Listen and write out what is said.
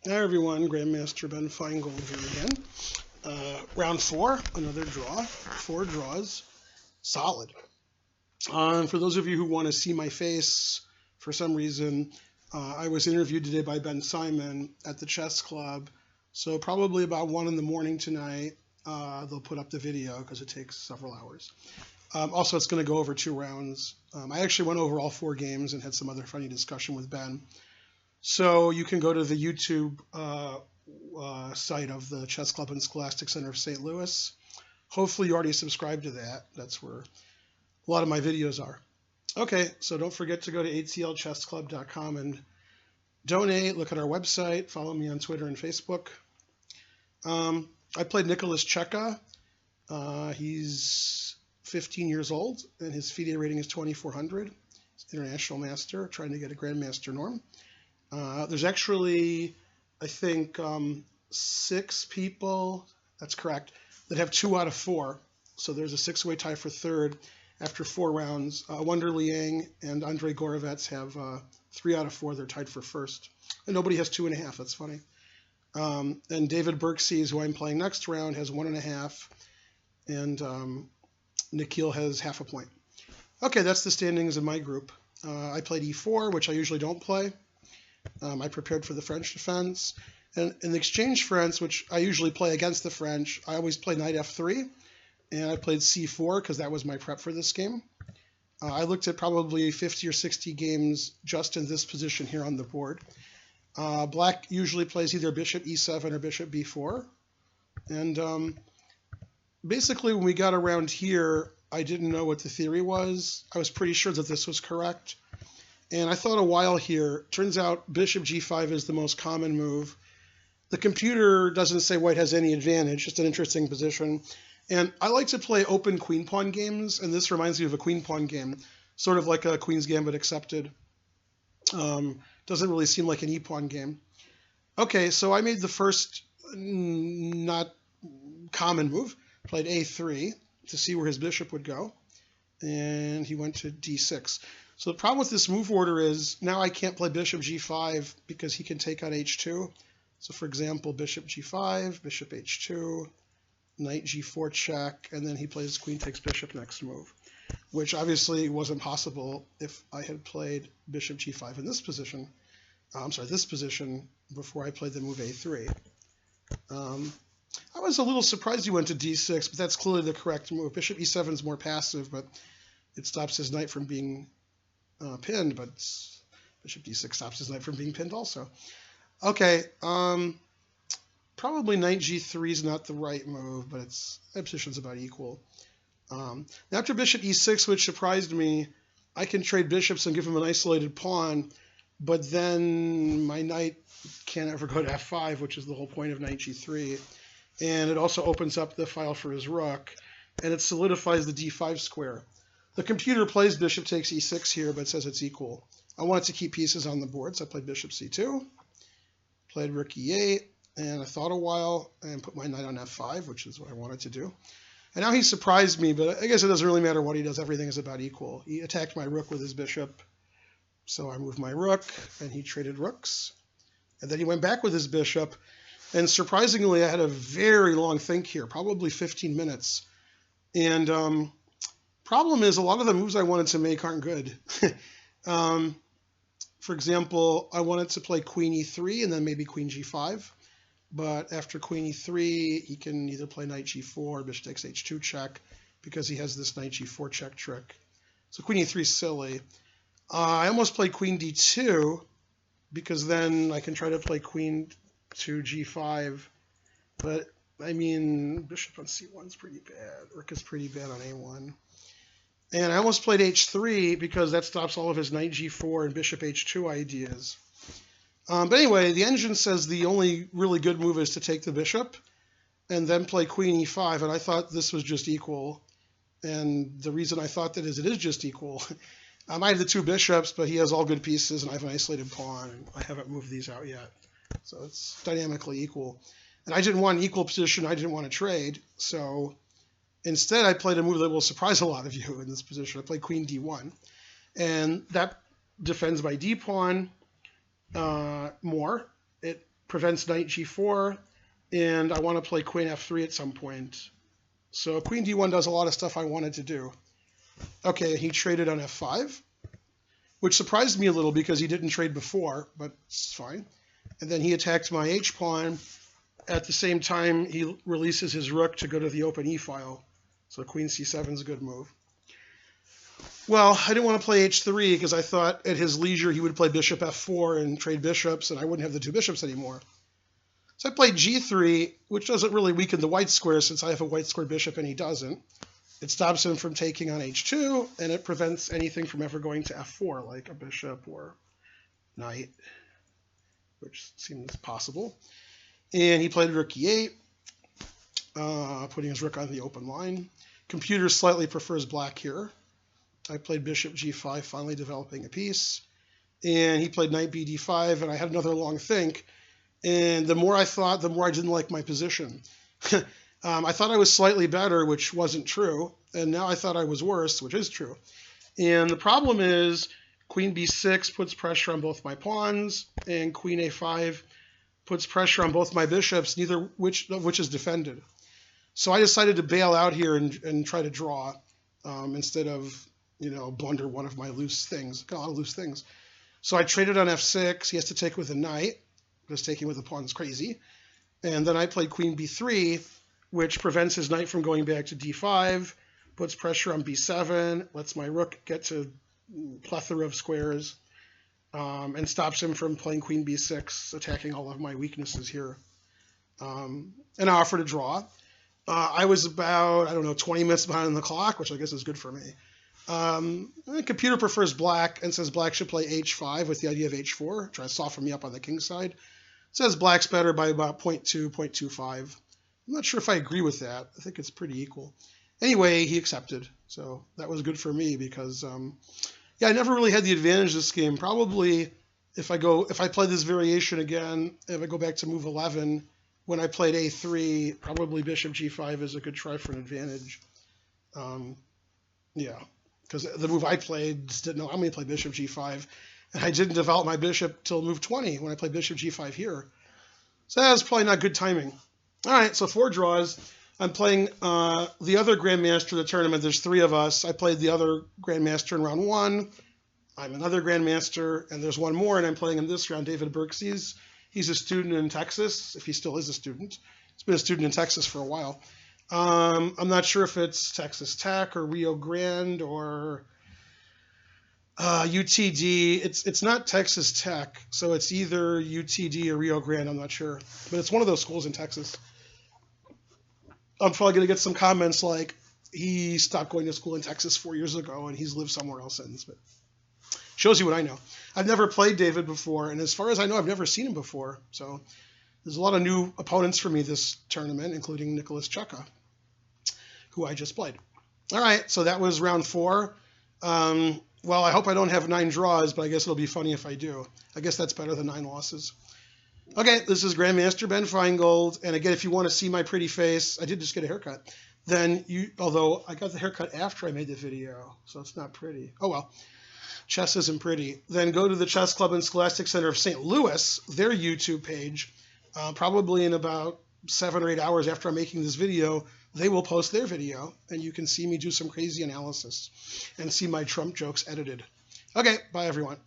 Hi everyone, Grandmaster Ben Finegold here again. Round 4, another draw, 4 draws, solid. For those of you who want to see my face, for some reason, I was interviewed today by Ben Simon at the chess club. So probably about 1 in the morning tonight, they'll put up the video because it takes several hours. Also, it's going to go over 2 rounds. I actually went over all 4 games and had some other funny discussion with Ben. So you can go to the YouTube site of the Chess Club and Scholastic Center of St. Louis. Hopefully you already subscribed to that. That's where a lot of my videos are. Okay, so don't forget to go to atlchessclub.com and donate. Look at our website. Follow me on Twitter and Facebook. I played Nicolas Checa. He's 15 years old, and his FIDE rating is 2400. He's international master, trying to get a grandmaster norm. There's actually, I think, 6 people, that's correct, that have 2 out of 4. So there's a 6-way tie for third after 4 rounds. Wonder Liang and Andrei Gorovets have 3 out of 4. They're tied for first. And nobody has 2.5. That's funny. And David Berksees, who I'm playing next round, has 1.5. And Nikhil has half a point. Okay, that's the standings in my group. I played e4, which I usually don't play. I prepared for the French defense. And in the exchange French, which I usually play against the French, I always play knight f3. And I played c4 because that was my prep for this game. I looked at probably 50 or 60 games just in this position here on the board. Black usually plays either bishop e7 or bishop b4. And basically when we got around here, I didn't know what the theory was. I was pretty sure that this was correct. And I thought a while here. Turns out bishop g5 is the most common move. The computer doesn't say white has any advantage, just an interesting position. And I like to play open queen-pawn games, and this reminds me of a queen-pawn game, sort of like a Queen's Gambit accepted. Doesn't really seem like an e-pawn game. Okay, so I made the first not common move, played a3 to see where his bishop would go, and he went to d6. So the problem with this move order is now I can't play bishop g5 because he can take out h2. So for example, bishop g5, bishop h2, knight g4 check, and then he plays queen takes bishop next move, which obviously wasn't possible if I had played bishop g5 in this position. This position before I played the move a3. I was a little surprised he went to d6, but that's clearly the correct move. Bishop e7 is more passive, but it stops his knight from being pinned, but bishop d6 stops his knight from being pinned also. Okay, probably knight g3 is not the right move, but that position's about equal. After bishop e6, which surprised me, I can trade bishops and give him an isolated pawn, but then my knight can't ever go to f5, which is the whole point of knight g3. And it also opens up the file for his rook, and it solidifies the d5 square. The computer plays bishop takes e6 here, but says it's equal. I wanted to keep pieces on the board, so I played bishop c2, played rook e8, and I thought a while and put my knight on f5, which is what I wanted to do. And now he surprised me, but I guess it doesn't really matter what he does. Everything is about equal. He attacked my rook with his bishop, so I moved my rook, and he traded rooks. And then he went back with his bishop, and surprisingly, I had a very long think here, probably 15 minutes. And problem is, a lot of the moves I wanted to make aren't good. For example, I wanted to play queen e3 and then maybe queen g5. But after queen e3, he can either play knight g4 or bishop takes h2 check because he has this knight g4 check trick. So queen e3 is silly. I almost played queen d2 because then I can try to play queen to g5. But, I mean, bishop on c1 is pretty bad. Rook is pretty bad on a1. And I almost played h3 because that stops all of his knight g4 and bishop h2 ideas. But anyway, the engine says the only really good move is to take the bishop and then play queen e5, and I thought this was just equal. And the reason I thought that is it is just equal. I have the 2 bishops, but he has all good pieces, and I have an isolated pawn, and I haven't moved these out yet. So it's dynamically equal. And I didn't want an equal position. I didn't want to trade. So instead, I played a move that will surprise a lot of you in this position. I played queen d1. And that defends my d-pawn more. It prevents knight g4, and I want to play queen f3 at some point. So queen d1 does a lot of stuff I wanted to do. Okay, he traded on f5, which surprised me a little because he didn't trade before, but it's fine. And then he attacked my h-pawn. At the same time, he releases his rook to go to the open e-file. So queen c7 is a good move. Well, I didn't want to play h3 because I thought at his leisure he would play bishop f4 and trade bishops, and I wouldn't have the two bishops anymore. So I played g3, which doesn't really weaken the white square since I have a white square bishop and he doesn't. It stops him from taking on h2, and it prevents anything from ever going to f4, like a bishop or knight, which seems possible. And he played rook e8, putting his rook on the open line. Computer slightly prefers black here. I played bishop g5, finally developing a piece. And he played knight b d5, and I had another long think. And the more I thought, the more I didn't like my position. I thought I was slightly better, which wasn't true. And now I thought I was worse, which is true. And the problem is queen b6 puts pressure on both my pawns, and queen a5 puts pressure on both my bishops, neither of which is defended. So I decided to bail out here and try to draw instead of, blunder one of my loose things. Got a lot of loose things. So I traded on f6. He has to take with a knight, because taking with a pawn is crazy. And then I played queen b3, which prevents his knight from going back to d5, puts pressure on b7, lets my rook get to plethora of squares, and stops him from playing queen b6, attacking all of my weaknesses here. And I offered a draw. I was about, 20 minutes behind on the clock, which I guess is good for me. The computer prefers black and says black should play h5 with the idea of h4, try to soften me up on the king side. It says black's better by about 0.2, 0.25. I'm not sure if I agree with that. I think it's pretty equal. Anyway, he accepted, so that was good for me because, I never really had the advantage of this game. Probably if I play this variation again, if I go back to move 11, when I played a3, probably bishop g5 is a good try for an advantage. Because the move I played just didn't know I'm going to play bishop g5, and I didn't develop my bishop till move 20 when I played bishop g5 here. So that was probably not good timing. All right, so 4 draws. I'm playing the other Grandmaster of the tournament. There's 3 of us. I played the other Grandmaster in round 1. I'm another Grandmaster, and there's one more, and I'm playing in this round, David Berksies. He's a student in Texas, if he still is a student. He's been a student in Texas for a while. I'm not sure if it's Texas Tech or Rio Grande or UTD. It's not Texas Tech, so it's either UTD or Rio Grande. I'm not sure, but it's one of those schools in Texas. I'm probably going to get some comments like he stopped going to school in Texas 4 years ago and he's lived somewhere else since. But shows you what I know. I've never played David before, and as far as I know, I've never seen him before. So there's a lot of new opponents for me this tournament, including Nicolas Checa, who I just played. All right, so that was round 4. Well, I hope I don't have 9 draws, but I guess it'll be funny if I do. I guess that's better than 9 losses. Okay, this is Grandmaster Ben Finegold, and again, if you want to see my pretty face, I did just get a haircut. Then although I got the haircut after I made the video, so it's not pretty. Oh well, chess isn't pretty. Then go to the Chess Club and Scholastic Center of St. Louis, their YouTube page. Probably in about 7 or 8 hours after I'm making this video, they will post their video, and you can see me do some crazy analysis and see my Trump jokes edited. Okay, bye everyone.